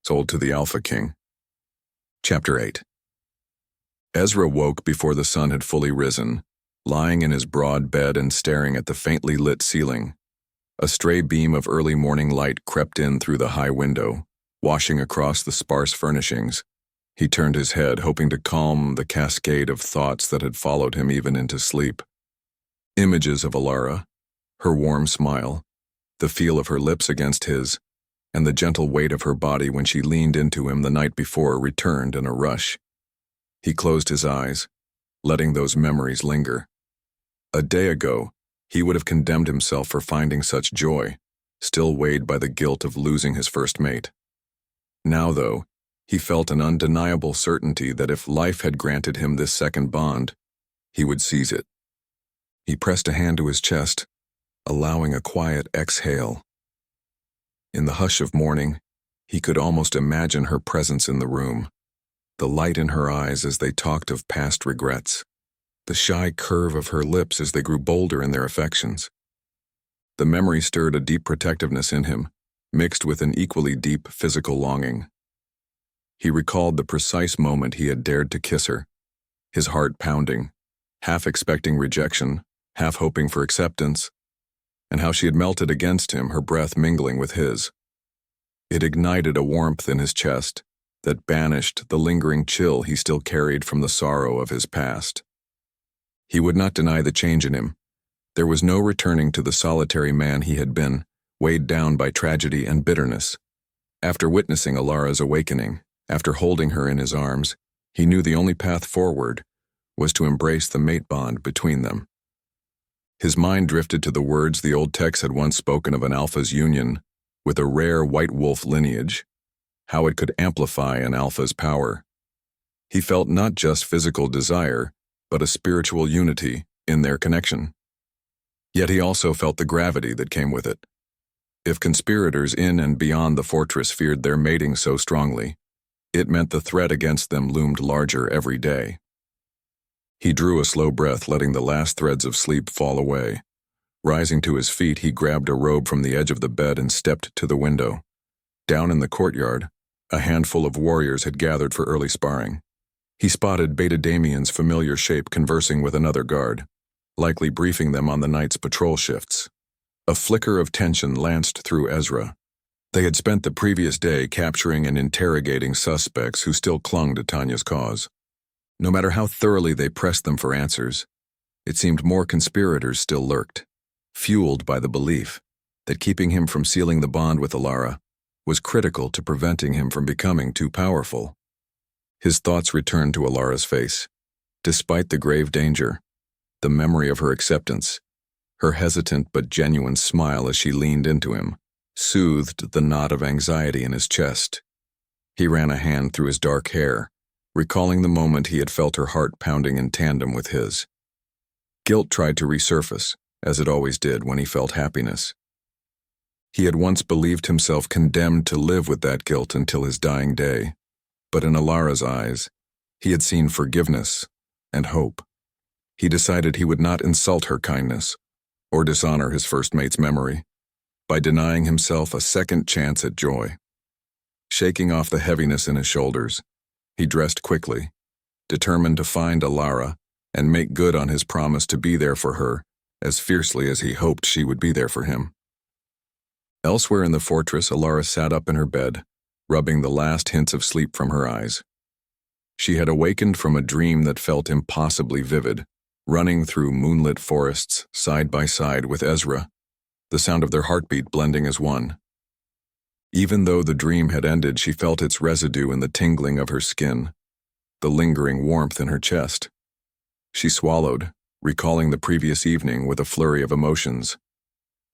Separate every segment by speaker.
Speaker 1: sold to the Alpha King. Chapter 8. Ezra woke before the sun had fully risen, lying in his broad bed and staring at the faintly lit ceiling. A stray beam of early morning light crept in through the high window, washing across the sparse furnishings. He turned his head, hoping to calm the cascade of thoughts that had followed him even into sleep. Images of Alara, her warm smile, the feel of her lips against his, and the gentle weight of her body when she leaned into him the night before returned in a rush. He closed his eyes, letting those memories linger. A day ago, he would have condemned himself for finding such joy, still weighed by the guilt of losing his first mate. Now, though, he felt an undeniable certainty that if life had granted him this second bond, he would seize it. He pressed a hand to his chest, allowing a quiet exhale. In the hush of morning, he could almost imagine her presence in the room, the light in her eyes as they talked of past regrets, the shy curve of her lips as they grew bolder in their affections. The memory stirred a deep protectiveness in him, mixed with an equally deep physical longing. He recalled the precise moment he had dared to kiss her, his heart pounding, half expecting rejection, half hoping for acceptance, and how she had melted against him, her breath mingling with his. It ignited a warmth in his chest that banished the lingering chill he still carried from the sorrow of his past. He would not deny the change in him. There was no returning to the solitary man he had been, weighed down by tragedy and bitterness. After witnessing Alara's awakening, after holding her in his arms, he knew the only path forward was to embrace the mate bond between them. His mind drifted to the words the old text had once spoken of an alpha's union with a rare white wolf lineage, how it could amplify an alpha's power. He felt not just physical desire, but a spiritual unity in their connection. Yet he also felt the gravity that came with it. If conspirators in and beyond the fortress feared their mating so strongly, it meant the threat against them loomed larger every day. He drew a slow breath, letting the last threads of sleep fall away. Rising to his feet, he grabbed a robe from the edge of the bed and stepped to the window. Down in the courtyard, a handful of warriors had gathered for early sparring. He spotted Beta Damien's familiar shape conversing with another guard, likely briefing them on the night's patrol shifts. A flicker of tension lanced through Ezra. They had spent the previous day capturing and interrogating suspects who still clung to Tanya's cause. No matter how thoroughly they pressed them for answers, it seemed more conspirators still lurked, fueled by the belief that keeping him from sealing the bond with Alara was critical to preventing him from becoming too powerful. His thoughts returned to Alara's face. Despite the grave danger, the memory of her acceptance, her hesitant but genuine smile as she leaned into him, soothed the knot of anxiety in his chest. He ran a hand through his dark hair, recalling the moment he had felt her heart pounding in tandem with his. Guilt tried to resurface, as it always did when he felt happiness. He had once believed himself condemned to live with that guilt until his dying day, but in Alara's eyes, he had seen forgiveness and hope. He decided he would not insult her kindness or dishonor his first mate's memory by denying himself a second chance at joy. Shaking off the heaviness in his shoulders, he dressed quickly, determined to find Alara and make good on his promise to be there for her as fiercely as he hoped she would be there for him. Elsewhere in the fortress, Alara sat up in her bed, rubbing the last hints of sleep from her eyes. She had awakened from a dream that felt impossibly vivid, running through moonlit forests side by side with Ezra, the sound of their heartbeat blending as one. Even though the dream had ended, she felt its residue in the tingling of her skin, the lingering warmth in her chest. She swallowed, recalling the previous evening with a flurry of emotions.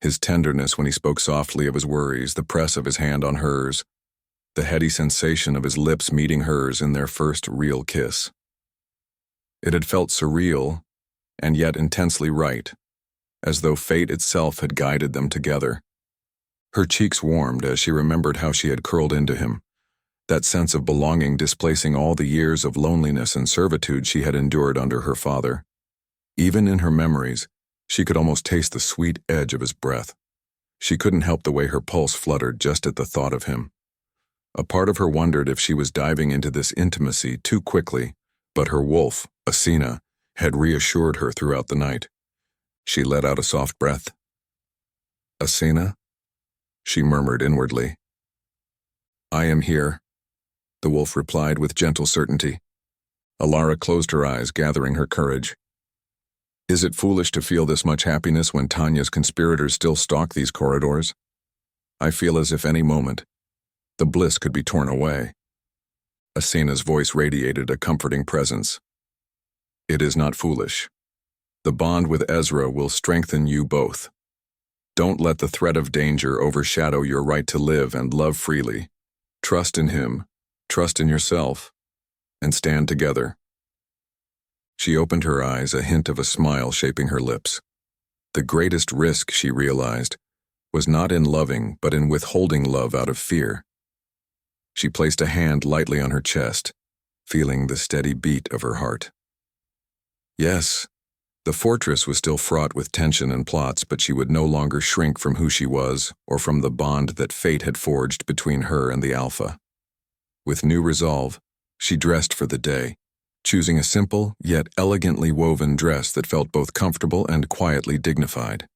Speaker 1: His tenderness when he spoke softly of his worries, the press of his hand on hers, the heady sensation of his lips meeting hers in their first real kiss. It had felt surreal, and yet intensely right, as though fate itself had guided them together. Her cheeks warmed as she remembered how she had curled into him, that sense of belonging displacing all the years of loneliness and servitude she had endured under her father. Even in her memories, she could almost taste the sweet edge of his breath. She couldn't help the way her pulse fluttered just at the thought of him. A part of her wondered if she was diving into this intimacy too quickly, but her wolf, Asina, had reassured her throughout the night. She let out a soft breath. "Asina?" she murmured inwardly. "I am here," the wolf replied with gentle certainty. Alara closed her eyes, gathering her courage. Is it foolish to feel this much happiness when Tanya's conspirators still stalk these corridors? I feel as if any moment, the bliss could be torn away. Asina's voice radiated a comforting presence. It is not foolish. The bond with Ezra will strengthen you both. Don't let the threat of danger overshadow your right to live and love freely. Trust in him, trust in yourself, and stand together. She opened her eyes, a hint of a smile shaping her lips. The greatest risk, she realized, was not in loving, but in withholding love out of fear. She placed a hand lightly on her chest, feeling the steady beat of her heart. Yes, the fortress was still fraught with tension and plots, but she would no longer shrink from who she was or from the bond that fate had forged between her and the Alpha. With new resolve, she dressed for the day, choosing a simple yet elegantly woven dress that felt both comfortable and quietly dignified.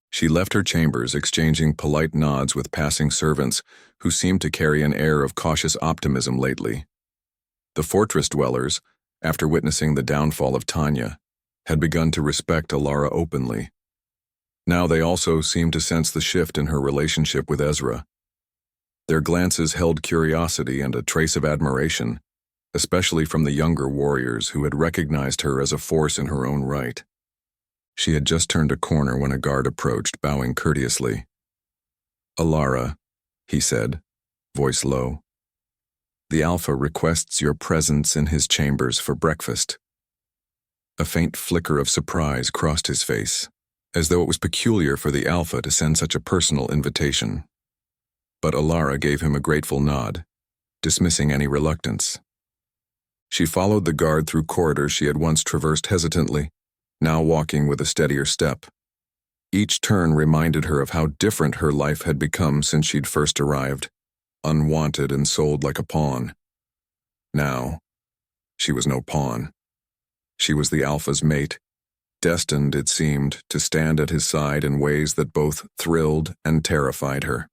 Speaker 1: She left her chambers, exchanging polite nods with passing servants who seemed to carry an air of cautious optimism lately. The fortress dwellers, after witnessing the downfall of Tanya, had begun to respect Alara openly. Now they also seemed to sense the shift in her relationship with Ezra. Their glances held curiosity and a trace of admiration, especially from the younger warriors who had recognized her as a force in her own right. She had just turned a corner when a guard approached, bowing courteously. "Alara," he said, voice low. "The Alpha requests your presence in his chambers for breakfast." A faint flicker of surprise crossed his face, as though it was peculiar for the Alpha to send such a personal invitation. But Alara gave him a grateful nod, dismissing any reluctance. She followed the guard through corridors she had once traversed hesitantly, now walking with a steadier step. Each turn reminded her of how different her life had become since she'd first arrived, unwanted and sold like a pawn. Now, she was no pawn. She was the Alpha's mate, destined, it seemed, to stand at his side in ways that both thrilled and terrified her.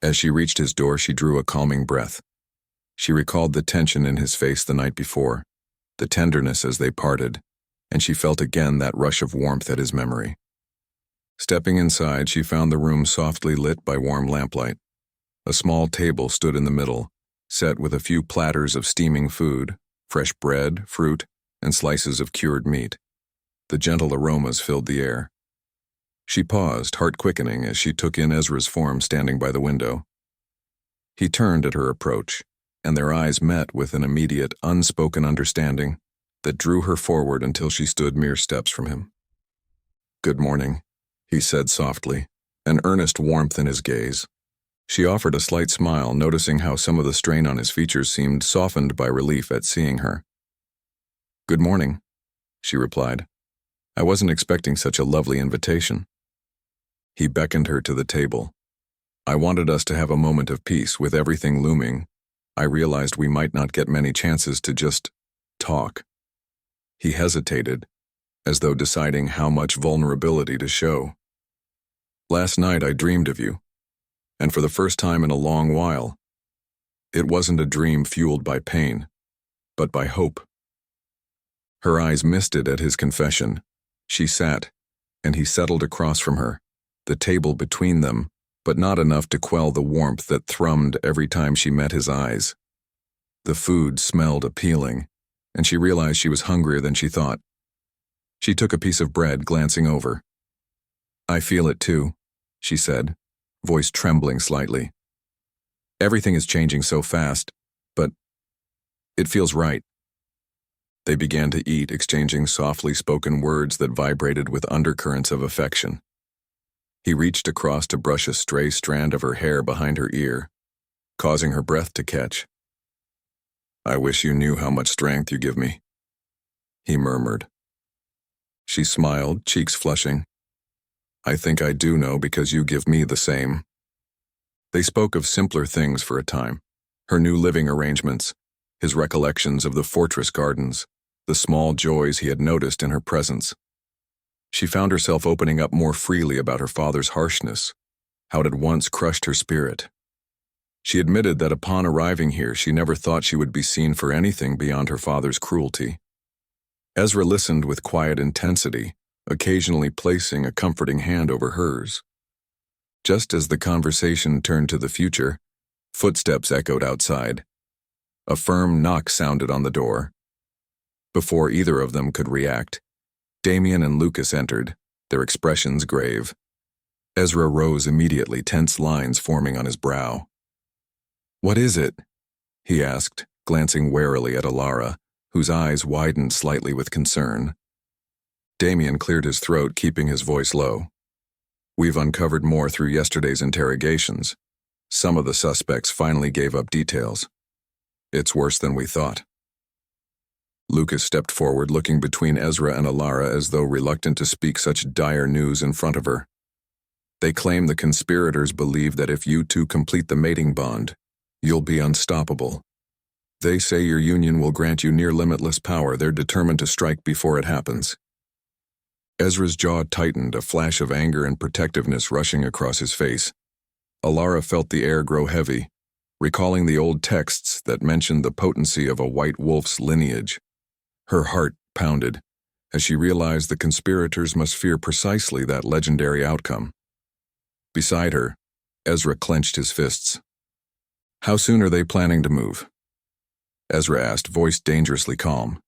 Speaker 1: As she reached his door, she drew a calming breath. She recalled the tension in his face the night before, the tenderness as they parted, and she felt again that rush of warmth at his memory. Stepping inside, she found the room softly lit by warm lamplight. A small table stood in the middle, set with a few platters of steaming food, fresh bread, fruit, and slices of cured meat. The gentle aromas filled the air. She paused, heart quickening, as she took in Ezra's form standing by the window. He turned at her approach, and their eyes met with an immediate, unspoken understanding that drew her forward until she stood mere steps from him. "Good morning," he said softly, an earnest warmth in his gaze. She offered a slight smile, noticing how some of the strain on his features seemed softened by relief at seeing her. "Good morning," she replied. "I wasn't expecting such a lovely invitation." He beckoned her to the table. "I wanted us to have a moment of peace. With everything looming, I realized we might not get many chances to just talk." He hesitated, as though deciding how much vulnerability to show. "Last night I dreamed of you, and for the first time in a long while. It wasn't a dream fueled by pain, but by hope." Her eyes misted at his confession. She sat, and he settled across from her, the table between them, but not enough to quell the warmth that thrummed every time she met his eyes. The food smelled appealing, and she realized she was hungrier than she thought. She took a piece of bread, glancing over. "I feel it too," she said, voice trembling slightly. "Everything is changing so fast, but it feels right." They began to eat, exchanging softly spoken words that vibrated with undercurrents of affection. He reached across to brush a stray strand of her hair behind her ear, causing her breath to catch. "I wish you knew how much strength you give me," he murmured. She smiled, cheeks flushing. "I think I do know because you give me the same." They spoke of simpler things for a time, her new living arrangements, his recollections of the fortress gardens, the small joys he had noticed in her presence. She found herself opening up more freely about her father's harshness, how it had once crushed her spirit. She admitted that upon arriving here she never thought she would be seen for anything beyond her father's cruelty. Ezra listened with quiet intensity, occasionally placing a comforting hand over hers. Just as the conversation turned to the future, footsteps echoed outside. A firm knock sounded on the door. Before either of them could react, Damien and Lucas entered, their expressions grave. Ezra rose immediately, tense lines forming on his brow. "What is it?" he asked, glancing warily at Alara, whose eyes widened slightly with concern. Damien cleared his throat, keeping his voice low. "We've uncovered more through yesterday's interrogations. Some of the suspects finally gave up details. It's worse than we thought." Lucas stepped forward, looking between Ezra and Alara as though reluctant to speak such dire news in front of her. "They claim the conspirators believe that if you two complete the mating bond, you'll be unstoppable. They say your union will grant you near-limitless power. They're determined to strike before it happens." Ezra's jaw tightened, a flash of anger and protectiveness rushing across his face. Alara felt the air grow heavy, recalling the old texts that mentioned the potency of a white wolf's lineage. Her heart pounded as she realized the conspirators must fear precisely that legendary outcome. Beside her, Ezra clenched his fists. "How soon are they planning to move?" Ezra asked, voice dangerously calm.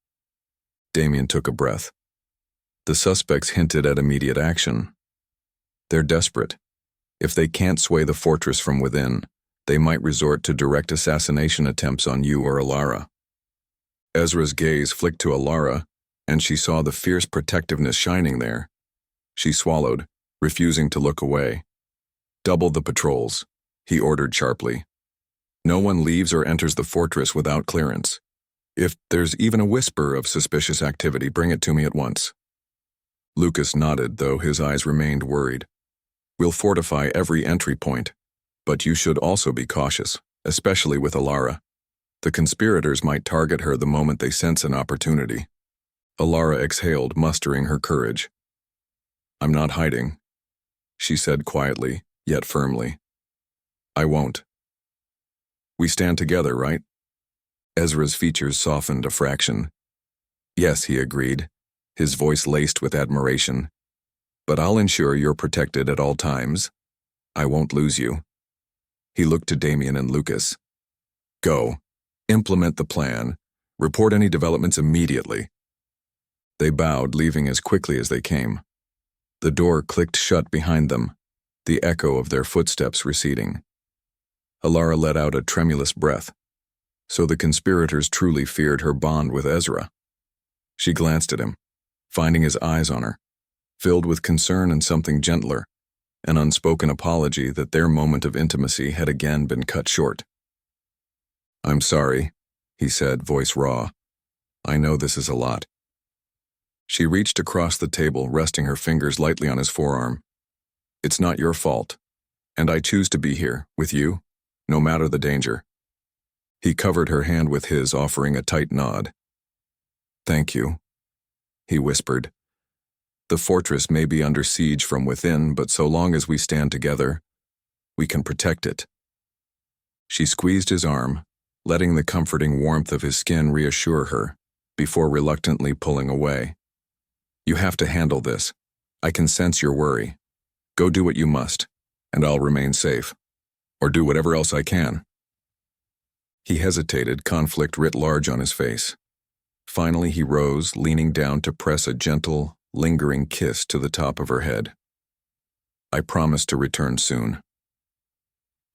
Speaker 1: Damien took a breath. The suspects hinted at immediate action. They're desperate. If they can't sway the fortress from within, they might resort to direct assassination attempts on you or Alara. Ezra's gaze flicked to Alara, and she saw the fierce protectiveness shining there. She swallowed, refusing to look away. "Double the patrols," he ordered sharply. "No one leaves or enters the fortress without clearance. If there's even a whisper of suspicious activity, bring it to me at once." Lucas nodded, though his eyes remained worried. "We'll fortify every entry point, but you should also be cautious, especially with Alara. The conspirators might target her the moment they sense an opportunity." Alara exhaled, mustering her courage. "I'm not hiding," she said quietly, yet firmly. "I won't. We stand together, right?" Ezra's features softened a fraction. "Yes," he agreed, his voice laced with admiration. "But I'll ensure you're protected at all times. I won't lose you." He looked to Damien and Lucas. "Go. Implement the plan. Report any developments immediately." They bowed, leaving as quickly as they came. The door clicked shut behind them, the echo of their footsteps receding. Alara let out a tremulous breath. So the conspirators truly feared her bond with Ezra. She glanced at him, finding his eyes on her, filled with concern and something gentler, an unspoken apology that their moment of intimacy had again been cut short. "I'm sorry," he said, voice raw. "I know this is a lot." She reached across the table, resting her fingers lightly on his forearm. "It's not your fault, and I choose to be here, with you, no matter the danger." He covered her hand with his, offering a tight nod. "Thank you," he whispered. "The fortress may be under siege from within, but so long as we stand together, we can protect it." She squeezed his arm, letting the comforting warmth of his skin reassure her, before reluctantly pulling away. "You have to handle this. I can sense your worry. Go do what you must, and I'll remain safe. Or do whatever else I can." He hesitated, conflict writ large on his face. Finally he rose, leaning down to press a gentle, lingering kiss to the top of her head. "I promise to return soon."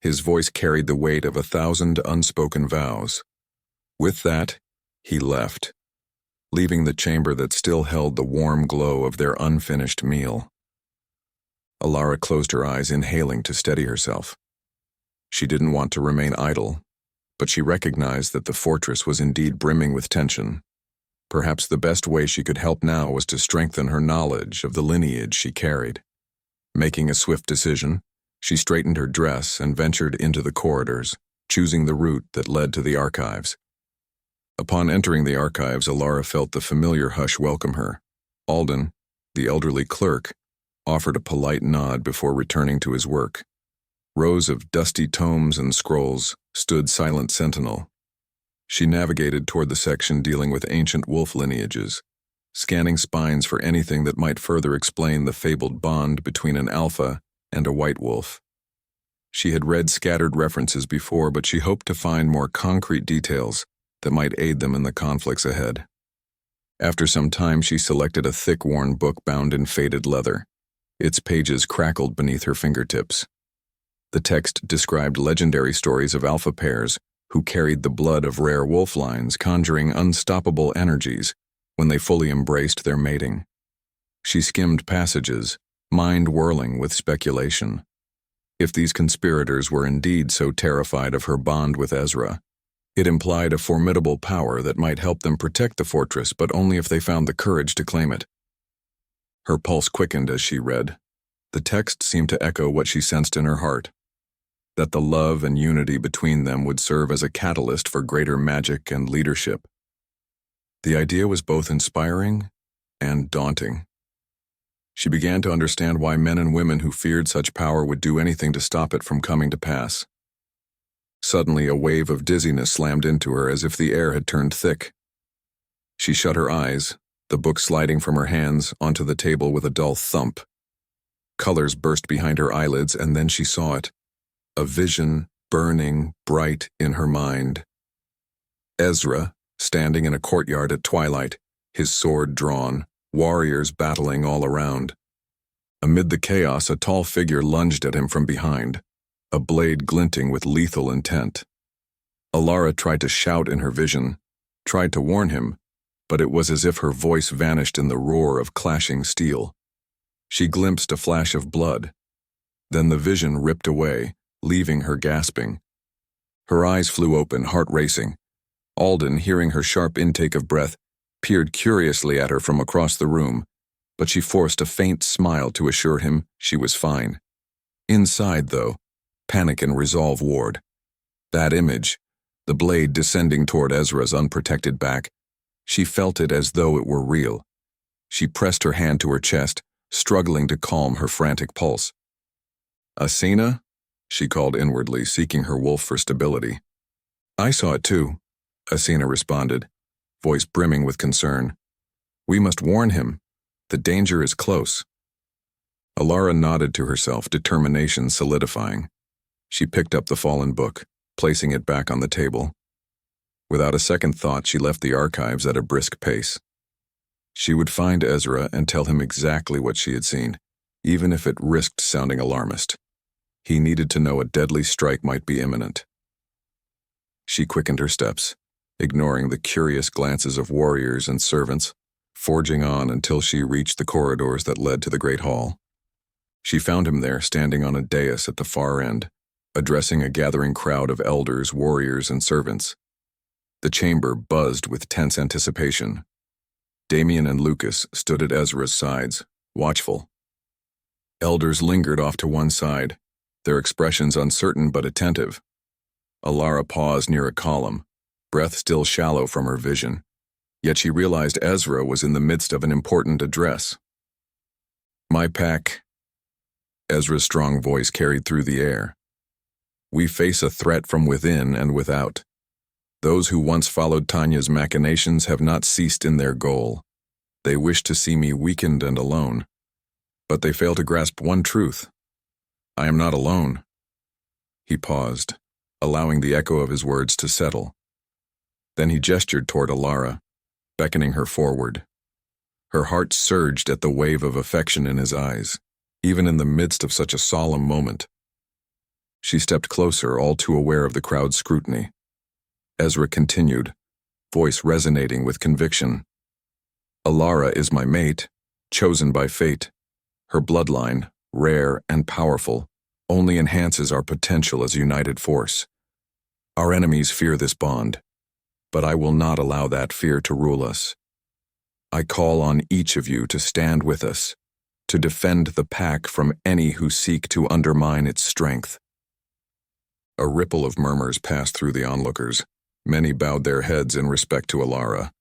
Speaker 1: His voice carried the weight of 1,000 unspoken vows. With that, he left, leaving the chamber that still held the warm glow of their unfinished meal. Alara closed her eyes, inhaling to steady herself. She didn't want to remain idle, but she recognized that the fortress was indeed brimming with tension. Perhaps the best way she could help now was to strengthen her knowledge of the lineage she carried. Making a swift decision, She straightened her dress and ventured into the corridors, choosing the route that led to the archives. Upon entering the archives, Alara felt the familiar hush welcome her. Alden, the elderly clerk, offered a polite nod before returning to his work. Rows of dusty tomes and scrolls stood silent sentinel. She navigated toward the section dealing with ancient wolf lineages, scanning spines for anything that might further explain the fabled bond between an alpha and a white wolf. She had read scattered references before, but she hoped to find more concrete details that might aid them in the conflicts ahead. After some time, she selected a thick, worn book bound in faded leather. Its pages crackled beneath her fingertips. The text described legendary stories of alpha pairs who carried the blood of rare wolf lines, conjuring unstoppable energies when they fully embraced their mating. She skimmed passages, mind whirling with speculation. If these conspirators were indeed so terrified of her bond with Ezra, it implied a formidable power that might help them protect the fortress, but only if they found the courage to claim it. Her pulse quickened as she read. The text seemed to echo what she sensed in her heart, that the love and unity between them would serve as a catalyst for greater magic and leadership. The idea was both inspiring and daunting. She began to understand why men and women who feared such power would do anything to stop it from coming to pass. Suddenly, a wave of dizziness slammed into her as if the air had turned thick. She shut her eyes, the book sliding from her hands onto the table with a dull thump. Colors burst behind her eyelids, and then she saw it. A vision, burning, bright in her mind. Ezra, standing in a courtyard at twilight, his sword drawn, warriors battling all around. Amid the chaos, a tall figure lunged at him from behind, a blade glinting with lethal intent. Alara tried to shout in her vision, tried to warn him, but it was as if her voice vanished in the roar of clashing steel. She glimpsed a flash of blood. Then the vision ripped away, leaving her gasping. Her eyes flew open, heart racing. Alden, hearing her sharp intake of breath, peered curiously at her from across the room, but she forced a faint smile to assure him she was fine. Inside, though, panic and resolve warred. That image, the blade descending toward Ezra's unprotected back, she felt it as though it were real. She pressed her hand to her chest, struggling to calm her frantic pulse. "Asina?" she called inwardly, seeking her wolf for stability. "I saw it too," Asina responded, voice brimming with concern. "We must warn him. The danger is close." Alara nodded to herself, determination solidifying. She picked up the fallen book, placing it back on the table. Without a second thought, she left the archives at a brisk pace. She would find Ezra and tell him exactly what she had seen, even if it risked sounding alarmist. He needed to know a deadly strike might be imminent. She quickened her steps, ignoring the curious glances of warriors and servants, forging on until she reached the corridors that led to the great hall. She found him there, standing on a dais at the far end, addressing a gathering crowd of elders, warriors, and servants. The chamber buzzed with tense anticipation. Damien and Lucas stood at Ezra's sides, watchful. Elders lingered off to one side, their expressions uncertain but attentive. Alara paused near a column, breath still shallow from her vision, yet she realized Ezra was in the midst of an important address. "My pack," Ezra's strong voice carried through the air. "We face a threat from within and without. Those who once followed Tanya's machinations have not ceased in their goal. They wish to see me weakened and alone. But they fail to grasp one truth. I am not alone." He paused, allowing the echo of his words to settle. Then he gestured toward Alara, beckoning her forward. Her heart surged at the wave of affection in his eyes, even in the midst of such a solemn moment. She stepped closer, all too aware of the crowd's scrutiny. Ezra continued, voice resonating with conviction. "Alara is my mate, chosen by fate. Her bloodline, rare and powerful, only enhances our potential as a united force. Our enemies fear this bond, but I will not allow that fear to rule us. I call on each of you to stand with us, to defend the pack from any who seek to undermine its strength. A ripple of murmurs passed through the onlookers. Many bowed their heads in respect to Alara.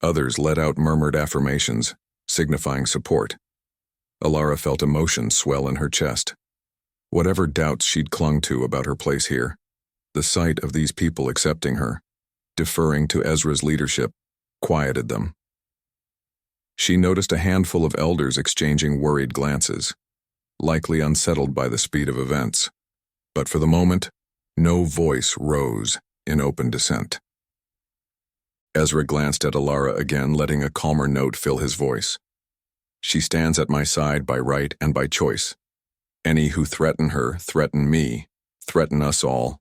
Speaker 1: Others let out murmured affirmations, signifying support. Alara felt emotion swell in her chest. Whatever doubts she'd clung to about her place here, the sight of these people accepting her, deferring to Ezra's leadership, quieted them. She noticed a handful of elders exchanging worried glances, likely unsettled by the speed of events. But for the moment, no voice rose in open dissent. Ezra glanced at Alara again, letting a calmer note fill his voice. She stands at my side by right and by choice. Any who threaten her, threaten me, threaten us all.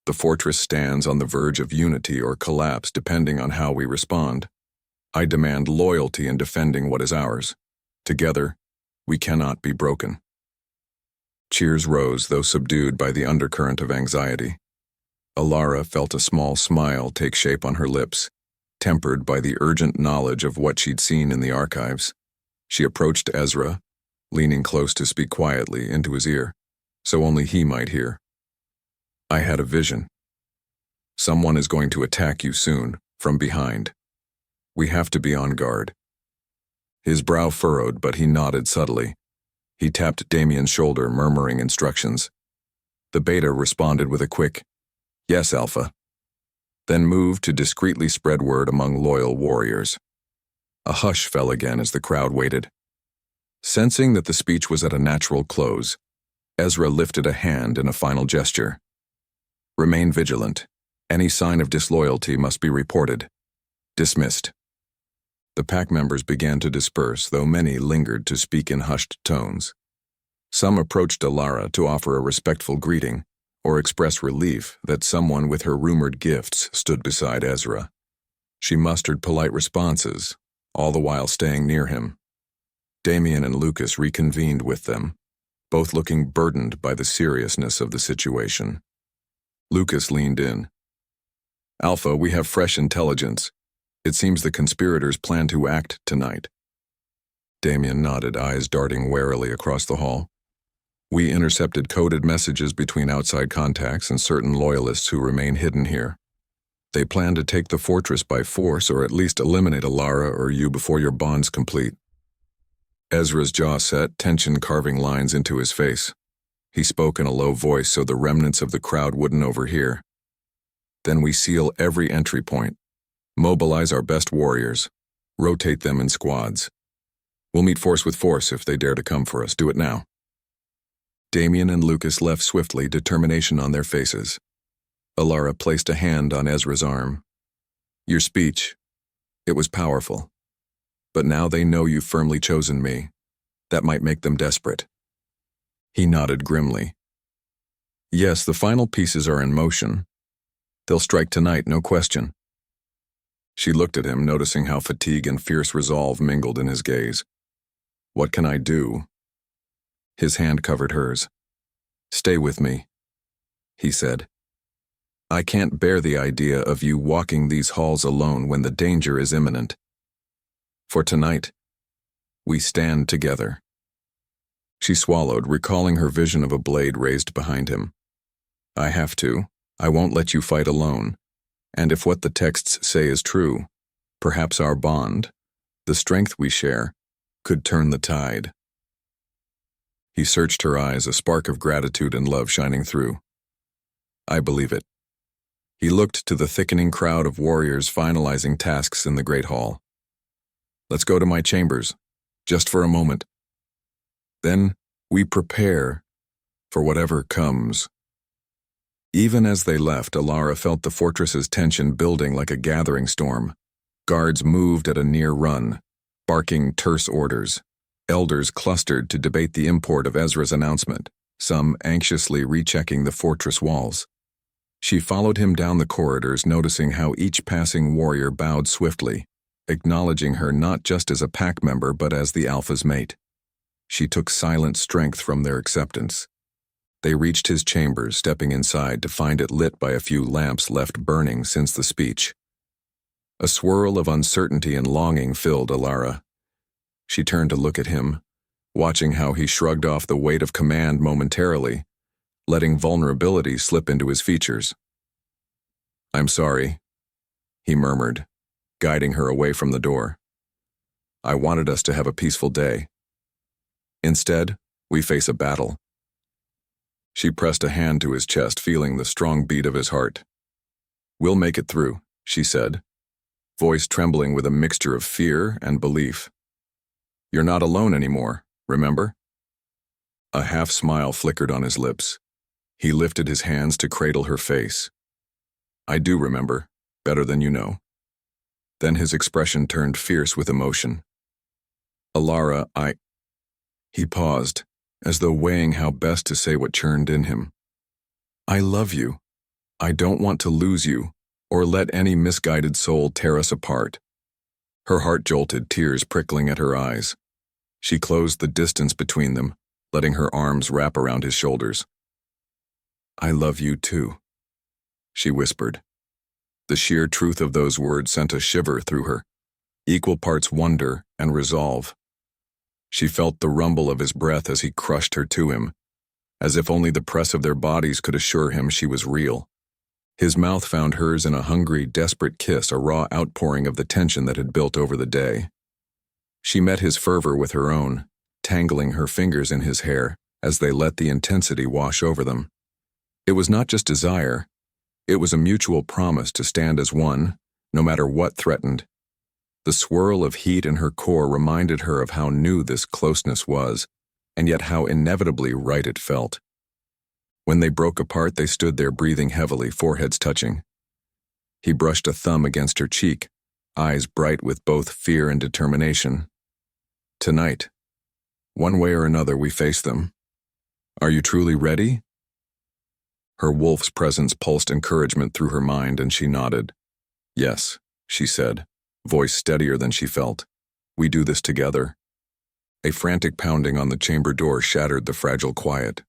Speaker 1: The fortress stands on the verge of unity or collapse depending on how we respond. I demand loyalty in defending what is ours. Together, we cannot be broken. Cheers rose, though subdued by the undercurrent of anxiety. Alara felt a small smile take shape on her lips, tempered by the urgent knowledge of what she'd seen in the archives. She approached Ezra, leaning close to speak quietly into his ear, so only he might hear. I had a vision. Someone is going to attack you soon, from behind. We have to be on guard. His brow furrowed, but he nodded subtly. He tapped Damien's shoulder, murmuring instructions. The beta responded with a quick, "Yes, Alpha," then moved to discreetly spread word among loyal warriors. A hush fell again as the crowd waited. Sensing that the speech was at a natural close, Ezra lifted a hand in a final gesture. Remain vigilant. Any sign of disloyalty must be reported. Dismissed. The pack members began to disperse, though many lingered to speak in hushed tones. Some approached Alara to offer a respectful greeting, or express relief that someone with her rumored gifts stood beside Ezra. She mustered polite responses, all the while staying near him. Damien and Lucas reconvened with them, both looking burdened by the seriousness of the situation. Lucas leaned in. "Alpha, we have fresh intelligence. It seems the conspirators plan to act tonight." Damien nodded, eyes darting warily across the hall. "We intercepted coded messages between outside contacts and certain loyalists who remain hidden here. They plan to take the fortress by force, or at least eliminate Alara or you before your bond's complete." Ezra's jaw set, tension carving lines into his face. He spoke in a low voice so the remnants of the crowd wouldn't overhear. "Then we seal every entry point. Mobilize our best warriors. Rotate them in squads. We'll meet force with force if they dare to come for us. Do it now." Damien and Lucas left swiftly, determination on their faces. Alara placed a hand on Ezra's arm. "Your speech, it was powerful. But now they know you've firmly chosen me. That might make them desperate." He nodded grimly. "Yes, the final pieces are in motion. They'll strike tonight, no question." She looked at him, noticing how fatigue and fierce resolve mingled in his gaze. "What can I do?" His hand covered hers. "Stay with me," he said. "I can't bear the idea of you walking these halls alone when the danger is imminent. For tonight, we stand together." She swallowed, recalling her vision of a blade raised behind him. "I have to. I won't let you fight alone. And if what the texts say is true, perhaps our bond, the strength we share, could turn the tide." He searched her eyes, a spark of gratitude and love shining through. "I believe it." He looked to the thickening crowd of warriors finalizing tasks in the Great Hall. "Let's go to my chambers, just for a moment. Then we prepare for whatever comes." Even as they left, Alara felt the fortress's tension building like a gathering storm. Guards moved at a near run, barking terse orders. Elders clustered to debate the import of Ezra's announcement, some anxiously rechecking the fortress walls. She followed him down the corridors, noticing how each passing warrior bowed swiftly, acknowledging her not just as a pack member but as the Alpha's mate. She took silent strength from their acceptance. They reached his chambers, stepping inside to find it lit by a few lamps left burning since the speech. A swirl of uncertainty and longing filled Alara. She turned to look at him, watching how he shrugged off the weight of command momentarily, letting vulnerability slip into his features. "I'm sorry," he murmured, guiding her away from the door. "I wanted us to have a peaceful day. Instead, we face a battle." She pressed a hand to his chest, feeling the strong beat of his heart. "We'll make it through," she said, voice trembling with a mixture of fear and belief. "You're not alone anymore, remember?" A half-smile flickered on his lips. He lifted his hands to cradle her face. "I do remember, better than you know." Then his expression turned fierce with emotion. "Alara, He paused, as though weighing how best to say what churned in him. "I love you. I don't want to lose you, or let any misguided soul tear us apart." Her heart jolted, tears prickling at her eyes. She closed the distance between them, letting her arms wrap around his shoulders. "I love you too," she whispered. The sheer truth of those words sent a shiver through her, equal parts wonder and resolve. She felt the rumble of his breath as he crushed her to him, as if only the press of their bodies could assure him she was real. His mouth found hers in a hungry, desperate kiss, a raw outpouring of the tension that had built over the day. She met his fervor with her own, tangling her fingers in his hair as they let the intensity wash over them. It was not just desire, it was a mutual promise to stand as one, no matter what threatened. The swirl of heat in her core reminded her of how new this closeness was, and yet how inevitably right it felt. When they broke apart, they stood there breathing heavily, foreheads touching. He brushed a thumb against her cheek, eyes bright with both fear and determination. "Tonight, one way or another, we face them. Are you truly ready?" Her wolf's presence pulsed encouragement through her mind, and she nodded. "Yes," she said, voice steadier than she felt. "We do this together." A frantic pounding on the chamber door shattered the fragile quiet.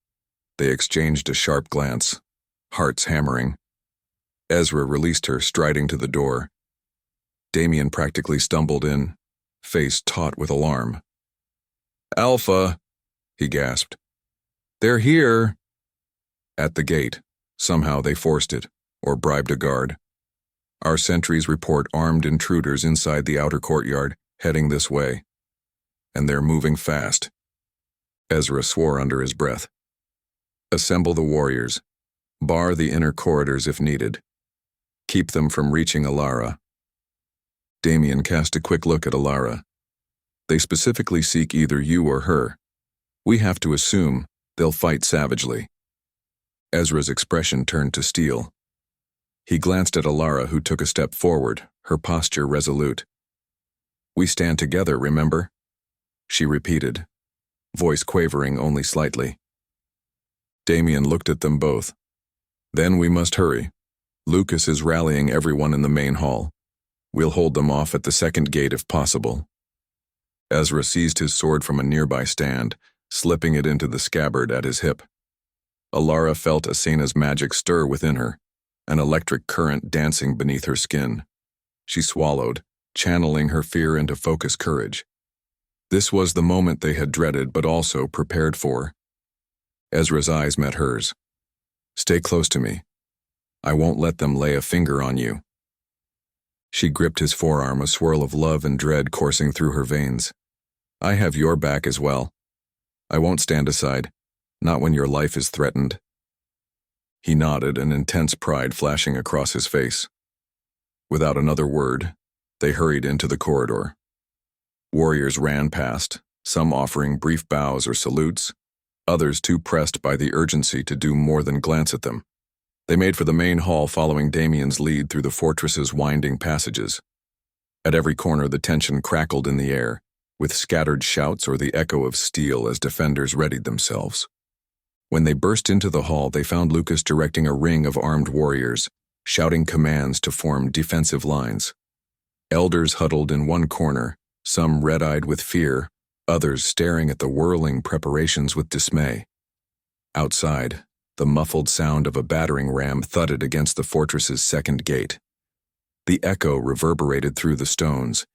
Speaker 1: They exchanged a sharp glance, hearts hammering. Ezra released her, striding to the door. Damien practically stumbled in, face taut with alarm. "Alpha," he gasped. "They're here." At the gate, somehow they forced it, or bribed a guard. "Our sentries report armed intruders inside the outer courtyard, heading this way. And they're moving fast." Ezra swore under his breath. "Assemble the warriors. Bar the inner corridors if needed. Keep them from reaching Alara." Damien cast a quick look at Alara. "They specifically seek either you or her. We have to assume they'll fight savagely." Ezra's expression turned to steel. He glanced at Alara, who took a step forward, her posture resolute. "We stand together, remember?" she repeated, voice quavering only slightly. Damien looked at them both. "Then we must hurry. Lucas is rallying everyone in the main hall. We'll hold them off at the second gate if possible." Ezra seized his sword from a nearby stand, slipping it into the scabbard at his hip. Alara felt Asena's magic stir within her, an electric current dancing beneath her skin. She swallowed, channeling her fear into focused courage. This was the moment they had dreaded but also prepared for. Ezra's eyes met hers. "Stay close to me. I won't let them lay a finger on you." She gripped his forearm, a swirl of love and dread coursing through her veins. "I have your back as well. I won't stand aside, not when your life is threatened." He nodded, an intense pride flashing across his face. Without another word, they hurried into the corridor. Warriors ran past, some offering brief bows or salutes, others too pressed by the urgency to do more than glance at them. They made for the main hall, following Damien's lead through the fortress's winding passages. At every corner, the tension crackled in the air, with scattered shouts or the echo of steel as defenders readied themselves. When they burst into the hall, they found Lucas directing a ring of armed warriors, shouting commands to form defensive lines. Elders huddled in one corner, some red-eyed with fear, others staring at the whirling preparations with dismay. Outside, the muffled sound of a battering ram thudded against the fortress's second gate. The echo reverberated through the stones,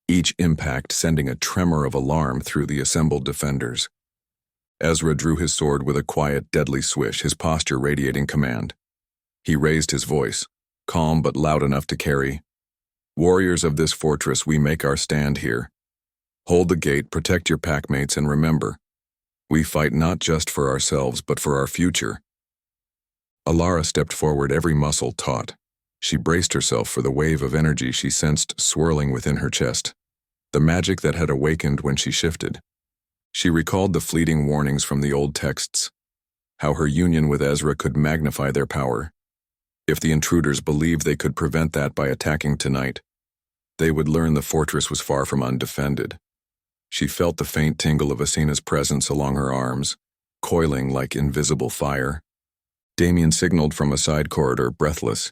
Speaker 1: each impact sending a tremor of alarm through the assembled defenders. Ezra drew his sword with a quiet, deadly swish, his posture radiating command. He raised his voice, calm but loud enough to carry. "Warriors of this fortress, we make our stand here. Hold the gate, protect your packmates, and remember, we fight not just for ourselves but for our future." Alara stepped forward, every muscle taut. She braced herself for the wave of energy she sensed swirling within her chest, the magic that had awakened when she shifted. She recalled the fleeting warnings from the old texts, how her union with Ezra could magnify their power. If the intruders believed they could prevent that by attacking tonight, they would learn the fortress was far from undefended. She felt the faint tingle of Asina's presence along her arms, coiling like invisible fire. Damien signaled from a side corridor, breathless.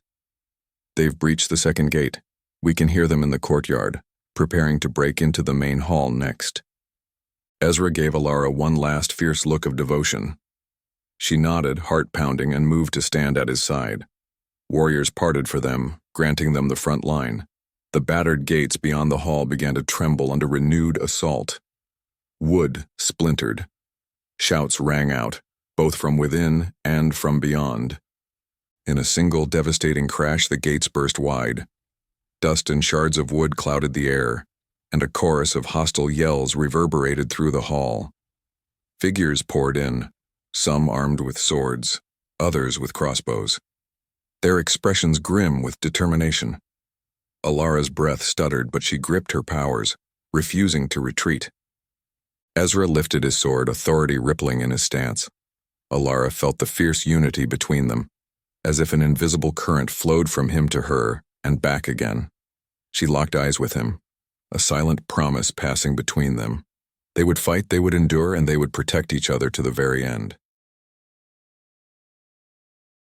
Speaker 1: "They've breached the second gate. We can hear them in the courtyard, preparing to break into the main hall next." Ezra gave Alara one last fierce look of devotion. She nodded, heart pounding, and moved to stand at his side. Warriors parted for them, granting them the front line. The battered gates beyond the hall began to tremble under renewed assault. Wood splintered. Shouts rang out, both from within and from beyond. In a single devastating crash, the gates burst wide. Dust and shards of wood clouded the air, and a chorus of hostile yells reverberated through the hall. Figures poured in, some armed with swords, others with crossbows, their expressions grim with determination. Alara's breath stuttered, but she gripped her powers, refusing to retreat. Ezra lifted his sword, authority rippling in his stance. Alara felt the fierce unity between them, as if an invisible current flowed from him to her and back again. She locked eyes with him, a silent promise passing between them. They would fight, they would endure, and they would protect each other to the very end.